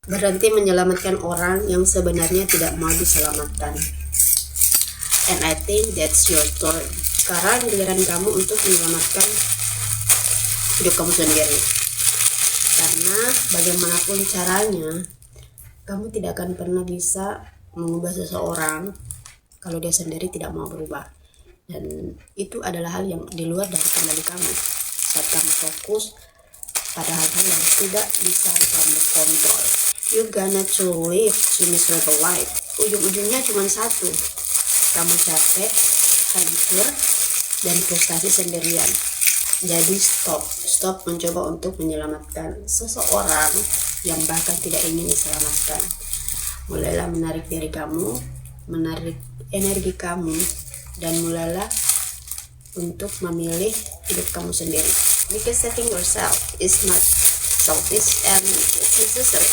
Berhenti menyelamatkan orang yang sebenarnya tidak mau diselamatkan. And I think that's your turn. Sekarang giliran kamu untuk menyelamatkan hidup kamu sendiri. Karena bagaimanapun caranya, kamu tidak akan pernah bisa mengubah seseorang kalau dia sendiri tidak mau berubah. Dan itu adalah hal yang di luar dari kendali kamu. Saat kamu fokus pada hal-hal yang tidak bisa kamu kontrol, you gonna to live a miserable life. Ujung-ujungnya cuma satu, kamu capek, hancur, dan frustasi sendirian. Jadi stop mencoba untuk menyelamatkan seseorang yang bahkan tidak ingin diselamatkan. Mulailah menarik diri kamu, menarik energi kamu, dan mulailah untuk memilih hidup kamu sendiri. Because saving yourself is not selfish and it's necessary.